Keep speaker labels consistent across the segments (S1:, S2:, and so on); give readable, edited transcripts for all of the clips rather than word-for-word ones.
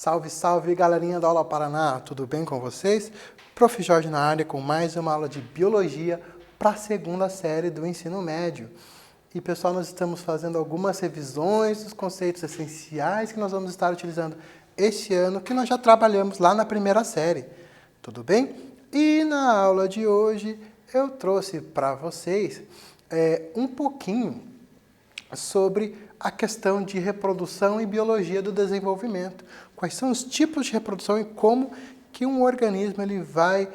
S1: Salve, salve, galerinha da Aula Paraná, tudo bem com vocês? Prof. Jorge na área com mais uma aula de Biologia para a segunda série do ensino médio. E pessoal, nós estamos fazendo algumas revisões dos conceitos essenciais que nós vamos estar utilizando este ano, que nós já trabalhamos lá na primeira série, tudo bem? E na aula de hoje eu trouxe para vocês um pouquinho sobre a questão de reprodução e biologia do desenvolvimento. Quais são os tipos de reprodução e como que um organismo ele vai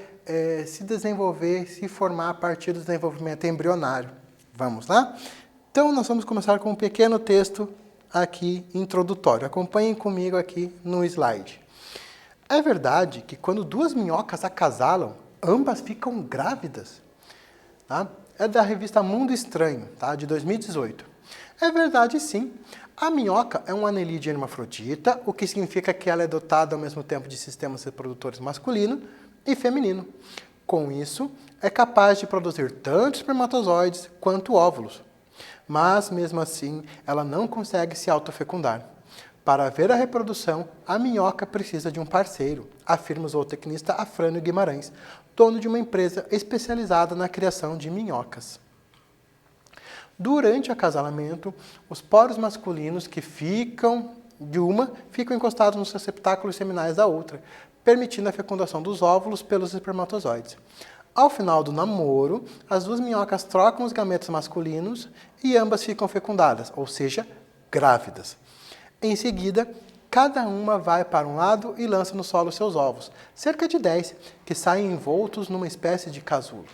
S1: se desenvolver, se formar a partir do desenvolvimento embrionário. Vamos lá? Então, nós vamos começar com um pequeno texto aqui introdutório. Acompanhem comigo aqui no slide. É verdade que quando duas minhocas acasalam, ambas ficam grávidas? Tá? É da revista Mundo Estranho, tá? De 2018. É verdade, sim. A minhoca é um anelídeo hermafrodita, o que significa que ela é dotada ao mesmo tempo de sistemas reprodutores masculino e feminino. Com isso, é capaz de produzir tanto espermatozoides quanto óvulos. Mas, mesmo assim, ela não consegue se autofecundar. Para haver a reprodução, a minhoca precisa de um parceiro, afirma o zootecnista Afrânio Guimarães, dono de uma empresa especializada na criação de minhocas. Durante o acasalamento, os poros masculinos que ficam de uma ficam encostados nos receptáculos seminais da outra, permitindo a fecundação dos óvulos pelos espermatozoides. Ao final do namoro, as duas minhocas trocam os gametas masculinos e ambas ficam fecundadas, ou seja, grávidas. Em seguida, cada uma vai para um lado e lança no solo seus ovos, cerca de 10, que saem envoltos numa espécie de casulo.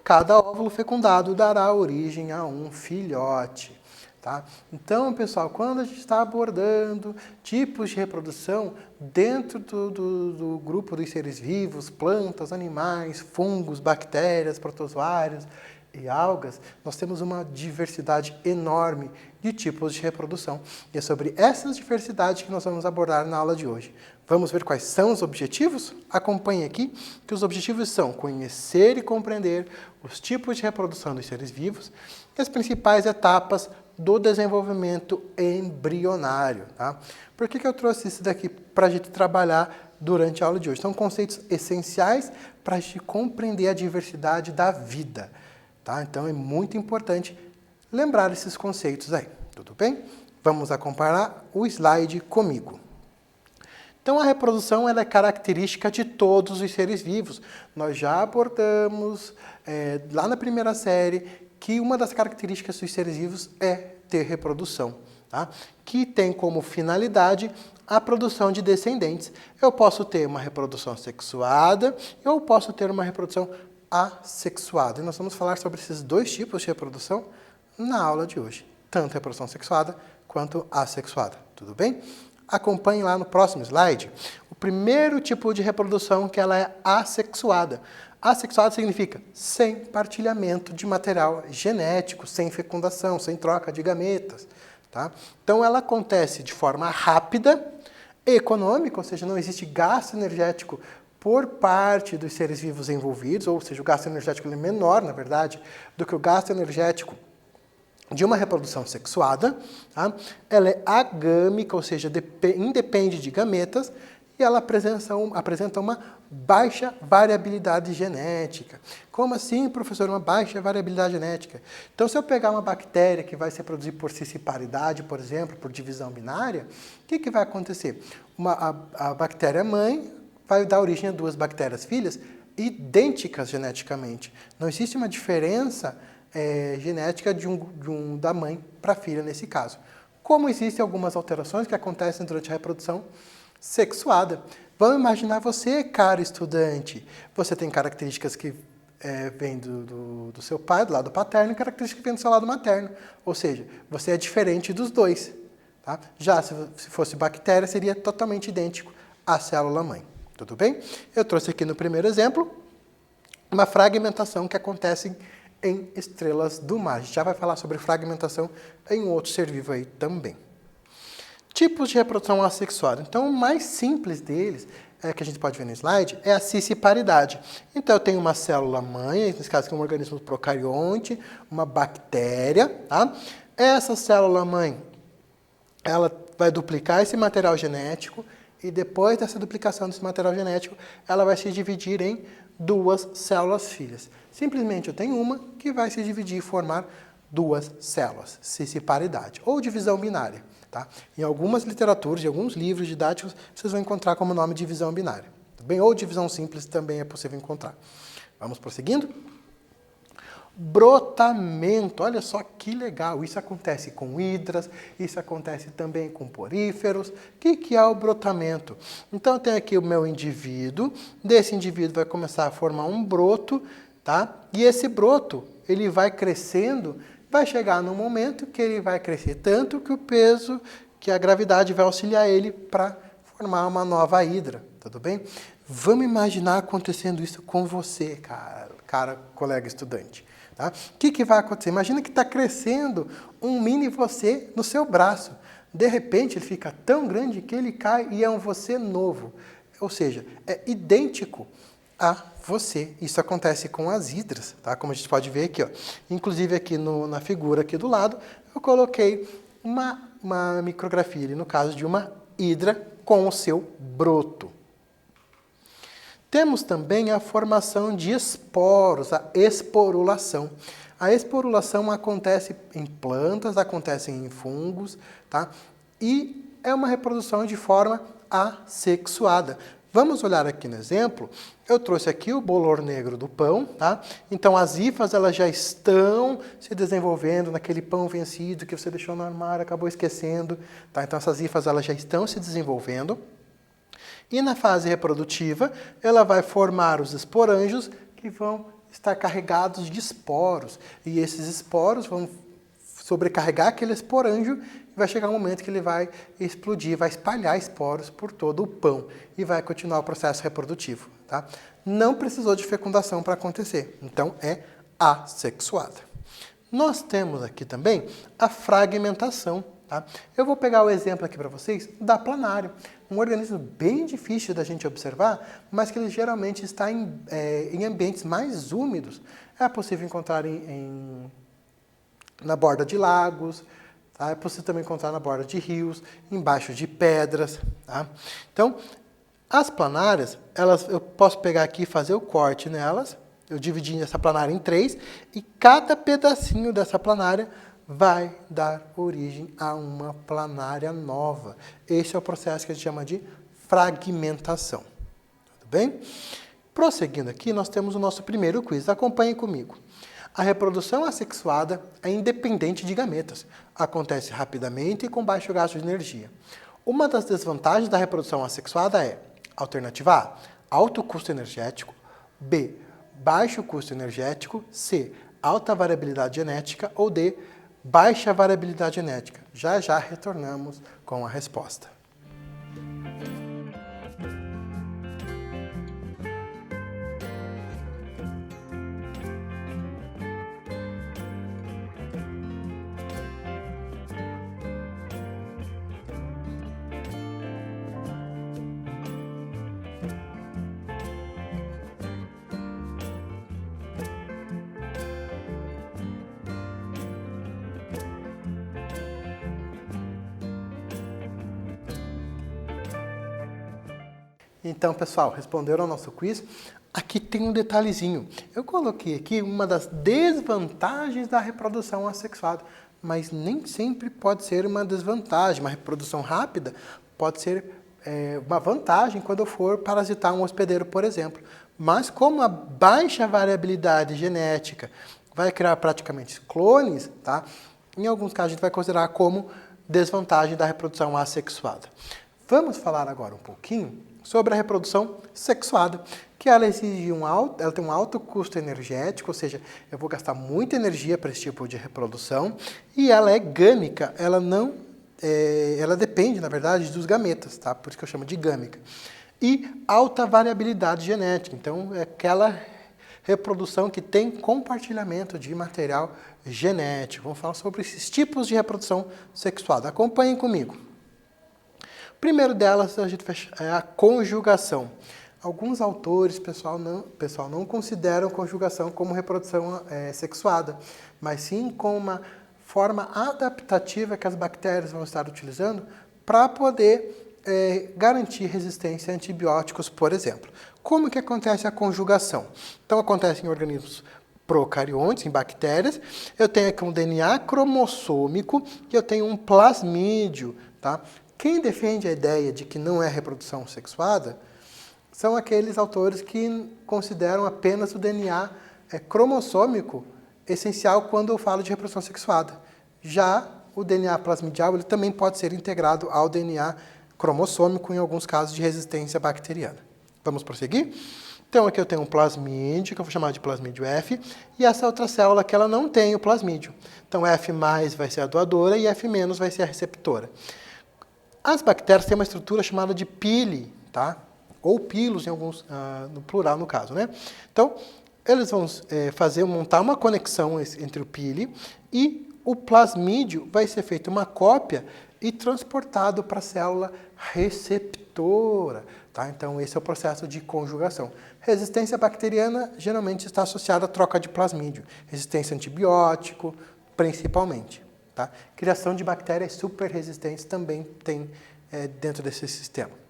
S1: Cada óvulo fecundado dará origem a um filhote. Tá? Então, pessoal, quando a gente está abordando tipos de reprodução dentro do grupo dos seres vivos, plantas, animais, fungos, bactérias, protozoários e algas, nós temos uma diversidade enorme de tipos de reprodução. E é sobre essas diversidades que nós vamos abordar na aula de hoje. Vamos ver quais são os objetivos? Acompanhe aqui, que os objetivos são conhecer e compreender os tipos de reprodução dos seres vivos e as principais etapas do desenvolvimento embrionário. Tá? Por que eu trouxe isso daqui para a gente trabalhar durante a aula de hoje? São conceitos essenciais para a gente compreender a diversidade da vida. Tá? Então é muito importante lembrar esses conceitos aí. Tudo bem? Vamos acompanhar o slide comigo. Então, a reprodução ela é característica de todos os seres vivos. Nós já abordamos lá na primeira série que uma das características dos seres vivos é ter reprodução, tá? Que tem como finalidade a produção de descendentes. Eu posso ter uma reprodução sexuada, eu posso ter uma reprodução assexuada. E nós vamos falar sobre esses dois tipos de reprodução na aula de hoje. Tanto reprodução sexuada quanto assexuada. Tudo bem? Acompanhe lá no próximo slide o primeiro tipo de reprodução, que ela é assexuada. Assexuada significa sem partilhamento de material genético, sem fecundação, sem troca de gametas. Tá? Então, ela acontece de forma rápida, econômica, ou seja, não existe gasto energético por parte dos seres vivos envolvidos, ou seja, o gasto energético é menor, na verdade, do que o gasto energético de uma reprodução sexuada. Tá? Ela é agâmica, ou seja, independe de gametas, e ela apresenta uma baixa variabilidade genética. Como assim, professor, uma baixa variabilidade genética? Então, se eu pegar uma bactéria que vai se reproduzir por cisparidade, por exemplo, por divisão binária, o que vai acontecer? A bactéria mãe vai dar origem a duas bactérias filhas idênticas geneticamente. Não existe uma diferença genética da mãe para a filha nesse caso. Como existem algumas alterações que acontecem durante a reprodução sexuada. Vamos imaginar você, caro estudante. Você tem características que vêm do seu pai, do lado paterno, e características que vêm do seu lado materno. Ou seja, você é diferente dos dois. Tá? Já se fosse bactéria, seria totalmente idêntico à célula-mãe. Tudo bem? Eu trouxe aqui no primeiro exemplo uma fragmentação que acontece em estrelas do mar. A gente já vai falar sobre fragmentação em outro ser vivo aí também. Tipos de reprodução assexuada. Então, o mais simples deles, que a gente pode ver no slide, é a cisparidade. Então, eu tenho uma célula-mãe, nesse caso aqui um organismo procarionte, uma bactéria. Tá? Essa célula-mãe, ela vai duplicar esse material genético e depois dessa duplicação desse material genético, ela vai se dividir em duas células filhas. Simplesmente eu tenho uma que vai se dividir e formar duas células, cisparidade, ou divisão binária. Tá? Em algumas literaturas, em alguns livros didáticos, vocês vão encontrar como nome divisão binária. Tá bem? Ou divisão simples também é possível encontrar. Vamos prosseguindo? Brotamento, olha só que legal, isso acontece com hidras, isso acontece também com poríferos. O que é o brotamento? Então eu tenho aqui o meu indivíduo, desse indivíduo vai começar a formar um broto, tá? E esse broto, ele vai crescendo, vai chegar num momento que ele vai crescer tanto que o peso, que a gravidade vai auxiliar ele para formar uma nova hidra, tudo bem? Vamos imaginar acontecendo isso com você, cara colega estudante. Tá? O que vai acontecer? Imagina que está crescendo um mini você no seu braço. De repente, ele fica tão grande que ele cai e é um você novo. Ou seja, é idêntico a você. Isso acontece com as hidras, tá? Como a gente pode ver aqui. Ó. Inclusive, aqui na figura aqui do lado, eu coloquei uma micrografia, ali, no caso de uma hidra com o seu broto. Temos também a formação de esporos, a esporulação. A esporulação acontece em plantas, acontece em fungos, tá? E é uma reprodução de forma assexuada. Vamos olhar aqui no exemplo. Eu trouxe aqui o bolor negro do pão, tá? Então as hifas elas já estão se desenvolvendo naquele pão vencido que você deixou no armário, acabou esquecendo, tá? Então essas hifas elas já estão se desenvolvendo. E na fase reprodutiva, ela vai formar os esporângios que vão estar carregados de esporos. E esses esporos vão sobrecarregar aquele esporângio e vai chegar um momento que ele vai explodir, vai espalhar esporos por todo o pão e vai continuar o processo reprodutivo. Tá? Não precisou de fecundação para acontecer, então é assexuada. Nós temos aqui também a fragmentação. Tá? Eu vou pegar o exemplo aqui para vocês da planária, um organismo bem difícil da gente observar, mas que ele geralmente está em ambientes mais úmidos. É possível encontrar na borda de lagos, tá? É possível também encontrar na borda de rios, embaixo de pedras. Tá? Então, as planárias, eu posso pegar aqui e fazer o corte nelas, eu dividi essa planária em 3, e cada pedacinho dessa planária vai dar origem a uma planária nova. Esse é o processo que a gente chama de fragmentação. Tudo bem? Prosseguindo aqui, nós temos o nosso primeiro quiz. Acompanhem comigo. A reprodução assexuada é independente de gametas. Acontece rapidamente e com baixo gasto de energia. Uma das desvantagens da reprodução assexuada é: alternativa A, alto custo energético; B, baixo custo energético; C, alta variabilidade genética; ou D, baixa variabilidade genética. Já retornamos com a resposta. Então, pessoal, responderam ao nosso quiz? Aqui tem um detalhezinho. Eu coloquei aqui uma das desvantagens da reprodução assexuada, mas nem sempre pode ser uma desvantagem. Uma reprodução rápida pode ser uma vantagem quando eu for parasitar um hospedeiro, por exemplo. Mas como a baixa variabilidade genética vai criar praticamente clones, tá? Em alguns casos a gente vai considerar como desvantagem da reprodução assexuada. Vamos falar agora um pouquinho sobre a reprodução sexuada, que ela exige ela tem um alto custo energético, ou seja, eu vou gastar muita energia para esse tipo de reprodução, e ela é gâmica, ela depende, na verdade, dos gametas, tá? Por isso que eu chamo de gâmica. E alta variabilidade genética, então é aquela reprodução que tem compartilhamento de material genético. Vamos falar sobre esses tipos de reprodução sexuada. Acompanhem comigo. O primeiro delas é a conjugação. Alguns autores, pessoal, não consideram conjugação como reprodução sexuada, mas sim como uma forma adaptativa que as bactérias vão estar utilizando para poder garantir resistência a antibióticos, por exemplo. Como que acontece a conjugação? Então, acontece em organismos procariontes, em bactérias. Eu tenho aqui um DNA cromossômico e eu tenho um plasmídio. Tá? Quem defende a ideia de que não é reprodução sexuada são aqueles autores que consideram apenas o DNA cromossômico essencial quando eu falo de reprodução sexuada. Já o DNA plasmidial ele também pode ser integrado ao DNA cromossômico em alguns casos de resistência bacteriana. Vamos prosseguir? Então aqui eu tenho um plasmídio, que eu vou chamar de plasmídio F, e essa outra célula que ela não tem o plasmídio. Então F+ vai ser a doadora e F- vai ser a receptora. As bactérias têm uma estrutura chamada de pili, tá? Ou pilos, em alguns, no plural no caso, né? Então, eles vão montar uma conexão entre o pili e o plasmídio vai ser feita uma cópia e transportado para a célula receptora. Tá? Então, esse é o processo de conjugação. Resistência bacteriana geralmente está associada à troca de plasmídio. Resistência a antibiótico, principalmente. Tá? Criação de bactérias super resistentes também tem dentro desse sistema.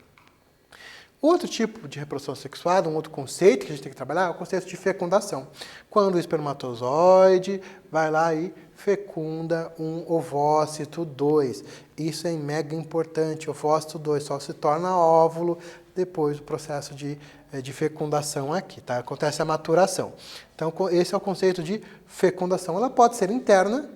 S1: Outro tipo de reprodução sexuada, um outro conceito que a gente tem que trabalhar é o conceito de fecundação. Quando o espermatozoide vai lá e fecunda um ovócito 2. Isso é mega importante. O ovócito 2 só se torna óvulo depois do processo de fecundação aqui. Tá? Acontece a maturação. Então, esse é o conceito de fecundação. Ela pode ser interna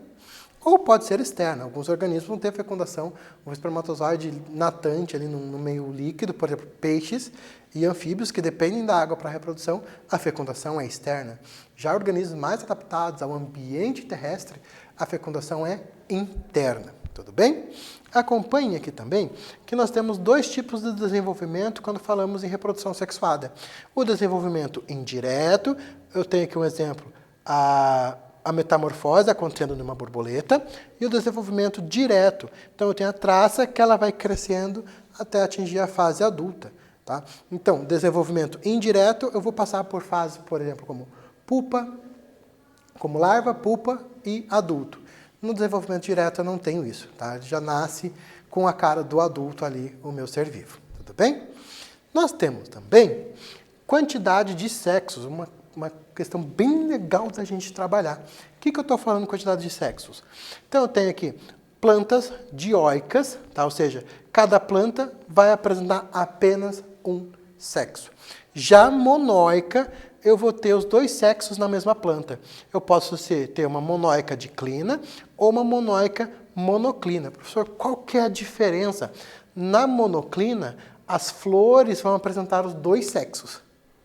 S1: ou pode ser externa. Alguns organismos vão ter fecundação, um espermatozoide natante ali no meio líquido, por exemplo, peixes e anfíbios que dependem da água para a reprodução, a fecundação é externa. Já organismos mais adaptados ao ambiente terrestre, a fecundação é interna. Tudo bem? Acompanhe aqui também que nós temos dois tipos de desenvolvimento quando falamos em reprodução sexuada. O desenvolvimento indireto, eu tenho aqui um exemplo, a metamorfose acontecendo numa borboleta e o desenvolvimento direto. Então, eu tenho a traça que ela vai crescendo até atingir a fase adulta. Tá? Então, desenvolvimento indireto, eu vou passar por fases, por exemplo, como pupa, como larva, pupa e adulto. No desenvolvimento direto, eu não tenho isso. Tá? Já nasce com a cara do adulto ali, o meu ser vivo. Tudo bem? Nós temos também quantidade de sexos, uma questão bem legal da gente trabalhar. O que eu estou falando quantidade de sexos? Então, eu tenho aqui plantas dioicas, tá? Ou seja, cada planta vai apresentar apenas um sexo. Já monóica, eu vou ter os dois sexos na mesma planta. Eu posso ter uma monóica diclina ou uma monóica monoclina. Professor, qual que é a diferença? Na monoclina, as flores vão apresentar os dois sexos.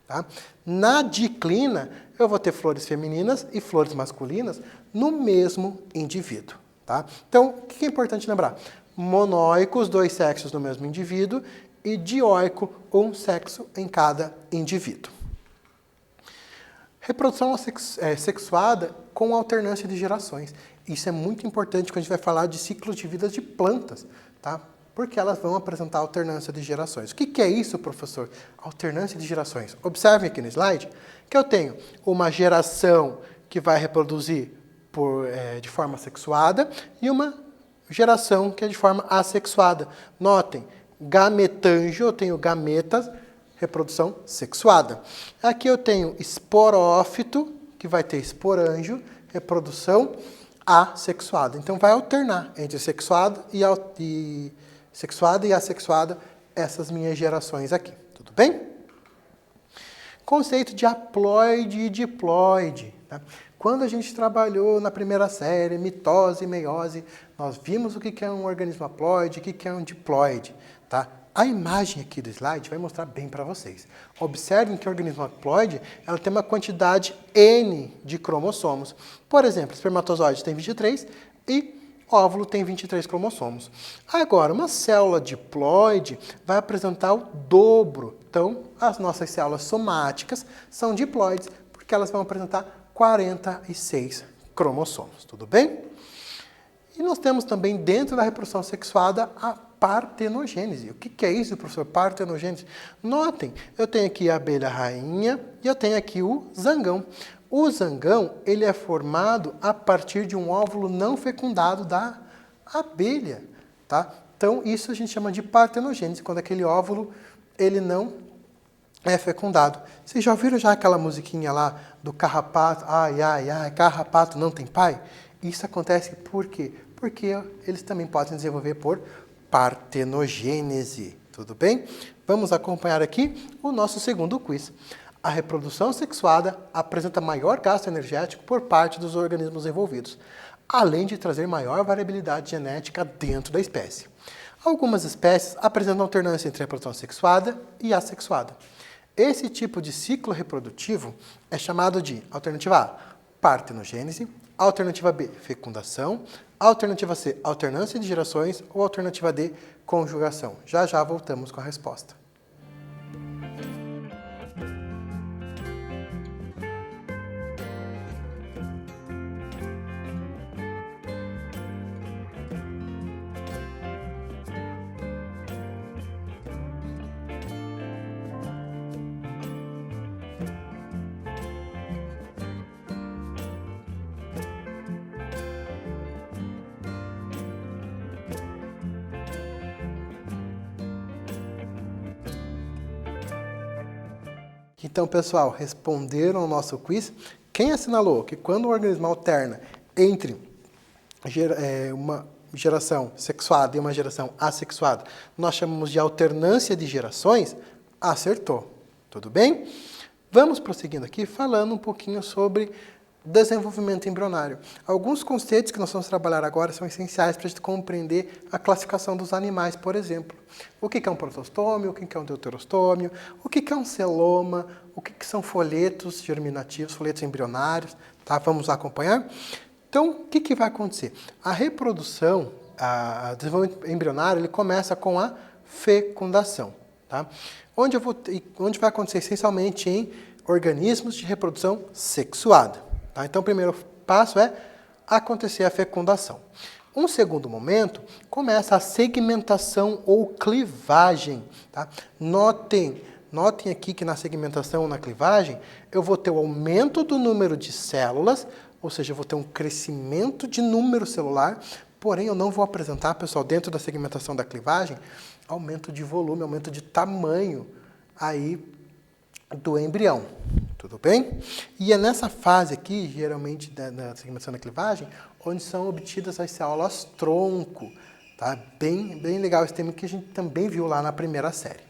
S1: Tá? Na diclina, eu vou ter flores femininas e flores masculinas no mesmo indivíduo. Tá? Então, o que é importante lembrar? Monóico, os dois sexos no mesmo indivíduo, e dioico, um sexo em cada indivíduo. Reprodução sexuada com alternância de gerações. Isso é muito importante quando a gente vai falar de ciclos de vida de plantas, tá? Porque elas vão apresentar alternância de gerações. O que é isso, professor? Alternância de gerações. Observem aqui no slide que eu tenho uma geração que vai reproduzir de forma sexuada e uma geração que é de forma assexuada. Notem, gametângio, eu tenho gametas, reprodução sexuada. Aqui eu tenho esporófito, que vai ter esporângio, reprodução assexuada. Então vai alternar entre sexuada e assexuada essas minhas gerações aqui. Tudo bem? Conceito de haploide e diploide. Tá? Quando a gente trabalhou na primeira série, mitose e meiose, nós vimos o que é um organismo haploide, o que é um diploide. Tá? A imagem aqui do slide vai mostrar bem para vocês. Observem que o organismo haploide ela tem uma quantidade N de cromossomos. Por exemplo, espermatozoide tem 23 e óvulo tem 23 cromossomos. Agora, uma célula diploide vai apresentar o dobro. Então, as nossas células somáticas são diploides, porque elas vão apresentar 46 cromossomos. Tudo bem? E nós temos também, dentro da reprodução sexuada, a partenogênese. O que é isso, professor? Partenogênese. Notem, eu tenho aqui a abelha rainha e eu tenho aqui o zangão. O zangão, ele é formado a partir de um óvulo não fecundado da abelha, tá? Então, isso a gente chama de partenogênese, quando aquele óvulo ele não é fecundado. Vocês já ouviram aquela musiquinha lá do carrapato? Ai, ai, ai, carrapato não tem pai? Isso acontece por quê? Porque eles também podem desenvolver por partenogênese. Tudo bem? Vamos acompanhar aqui o nosso segundo quiz. A reprodução sexuada apresenta maior gasto energético por parte dos organismos envolvidos, além de trazer maior variabilidade genética dentro da espécie. Algumas espécies apresentam alternância entre a reprodução sexuada e assexuada. Esse tipo de ciclo reprodutivo é chamado de alternativa A, partenogênese, alternativa B, fecundação, alternativa C, alternância de gerações ou alternativa D, conjugação. Já já voltamos com a resposta. Então, pessoal, responderam ao nosso quiz. Quem assinalou que quando o organismo alterna entre uma geração sexuada e uma geração assexuada, nós chamamos de alternância de gerações, acertou. Tudo bem? Vamos prosseguindo aqui falando um pouquinho sobre desenvolvimento embrionário. Alguns conceitos que nós vamos trabalhar agora são essenciais para a gente compreender a classificação dos animais, por exemplo. O que é um protostômio, o que é um deuterostômio, o que é um celoma, o que são folhetos germinativos, folhetos embrionários, tá? Vamos acompanhar? Então, o que vai acontecer? A reprodução, o desenvolvimento embrionário, ele começa com a fecundação, tá? Onde vai acontecer essencialmente em organismos de reprodução sexuada. Tá? Então, o primeiro passo é acontecer a fecundação. Um segundo momento, começa a segmentação ou clivagem. Tá? Notem aqui que na segmentação ou na clivagem, eu vou ter o aumento do número de células, ou seja, eu vou ter um crescimento de número celular, porém eu não vou apresentar, pessoal, dentro da segmentação da clivagem, aumento de volume, aumento de tamanho aí do embrião. Tudo bem? E é nessa fase aqui, geralmente, da segmentação da clivagem, onde são obtidas as células tronco. Tá? Bem legal esse tema que a gente também viu lá na primeira série.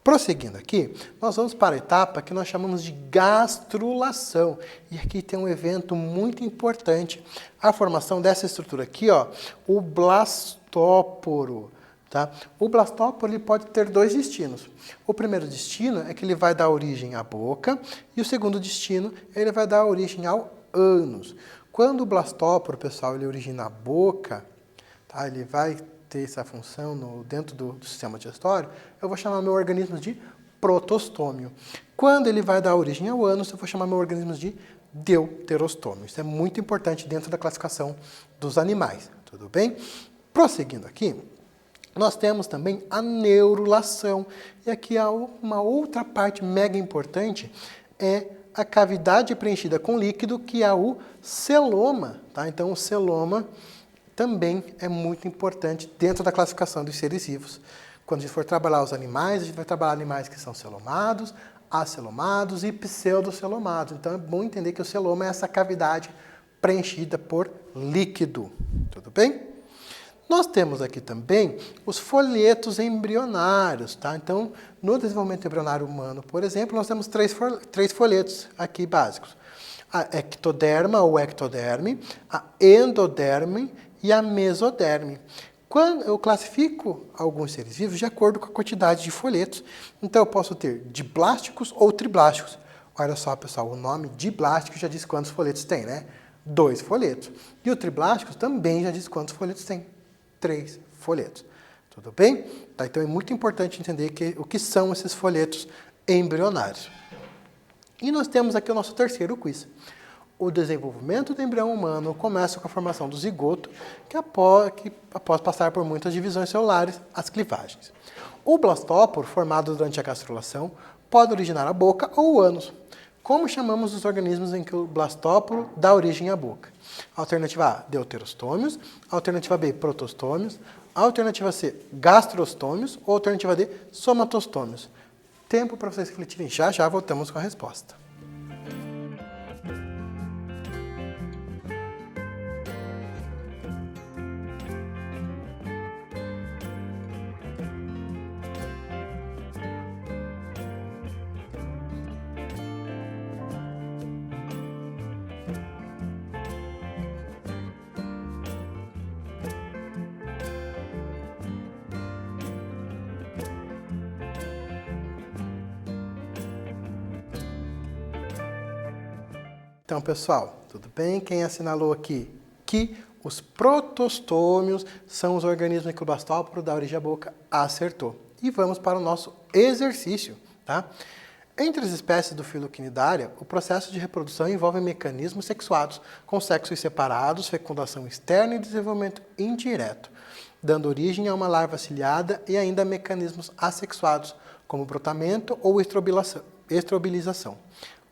S1: Prosseguindo aqui, nós vamos para a etapa que nós chamamos de gastrulação. E aqui tem um evento muito importante, a formação dessa estrutura aqui, ó, o blastóporo. Tá? O blastóporo ele pode ter dois destinos. O primeiro destino é que ele vai dar origem à boca e o segundo destino ele vai dar origem ao ânus. Quando o blastóporo, pessoal, ele origina a boca, tá? Ele vai ter essa função dentro do sistema digestório, eu vou chamar meu organismo de protostômio. Quando ele vai dar origem ao ânus, eu vou chamar meu organismo de deuterostômio. Isso é muito importante dentro da classificação dos animais. Tudo bem? Prosseguindo aqui, nós temos também a neurulação. E aqui há uma outra parte mega importante, é a cavidade preenchida com líquido, que é o celoma. Tá? Então, o celoma também é muito importante dentro da classificação dos seres vivos. Quando a gente for trabalhar os animais, a gente vai trabalhar animais que são celomados, acelomados e pseudocelomados. Então, é bom entender que o celoma é essa cavidade preenchida por líquido. Tudo bem? Nós temos aqui também os folhetos embrionários, tá? Então, no desenvolvimento embrionário humano, por exemplo, nós temos três folhetos aqui básicos. A ectoderma ou ectoderme, a endoderme e a mesoderme. Quando eu classifico alguns seres vivos de acordo com a quantidade de folhetos, então eu posso ter diblásticos ou triblásticos. Olha só, pessoal, o nome diblástico já diz quantos folhetos tem, né? 2 folhetos. E o triblástico também já diz quantos folhetos tem. 3 folhetos. Tudo bem? Tá, então é muito importante entender o que são esses folhetos embrionários. E nós temos aqui o nosso terceiro quiz. O desenvolvimento do embrião humano começa com a formação do zigoto, que após passar por muitas divisões celulares, as clivagens. O blastóporo, formado durante a gastrulação, pode originar a boca ou o ânus. Como chamamos os organismos em que o blastóporo dá origem à boca? Alternativa A, deuterostômios. Alternativa B, protostômios. Alternativa C, gastrostômios. Ou alternativa D, somatostômios. Tempo para vocês refletirem. Já já voltamos com a resposta. Então, pessoal, tudo bem? Quem assinalou aqui que os protostômios são os organismos em que o blastóporo dá origem à boca, acertou. E vamos para o nosso exercício, tá? Entre as espécies do filo Cnidaria, o processo de reprodução envolve mecanismos sexuados, com sexos separados, fecundação externa e desenvolvimento indireto, dando origem a uma larva ciliada e ainda mecanismos assexuados, como brotamento ou estrobilização,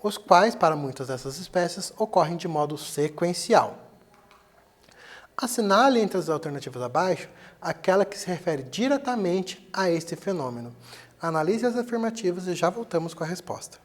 S1: os quais, para muitas dessas espécies, ocorrem de modo sequencial. Assinale entre as alternativas abaixo aquela que se refere diretamente a este fenômeno. Analise as afirmativas e já voltamos com a resposta.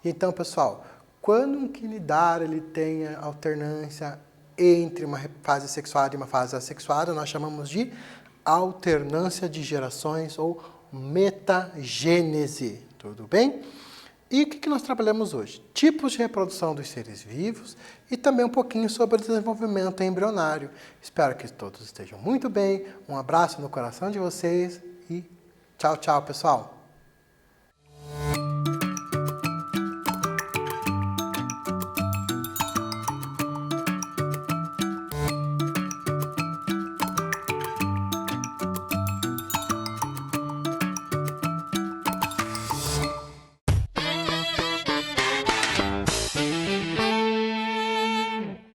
S1: Então, pessoal, quando um Cnidaria ele tem a alternância entre uma fase sexuada e uma fase assexuada, nós chamamos de alternância de gerações ou metagênese, tudo bem? E o que nós trabalhamos hoje? Tipos de reprodução dos seres vivos e também um pouquinho sobre o desenvolvimento embrionário. Espero que todos estejam muito bem, um abraço no coração de vocês e tchau, tchau, pessoal!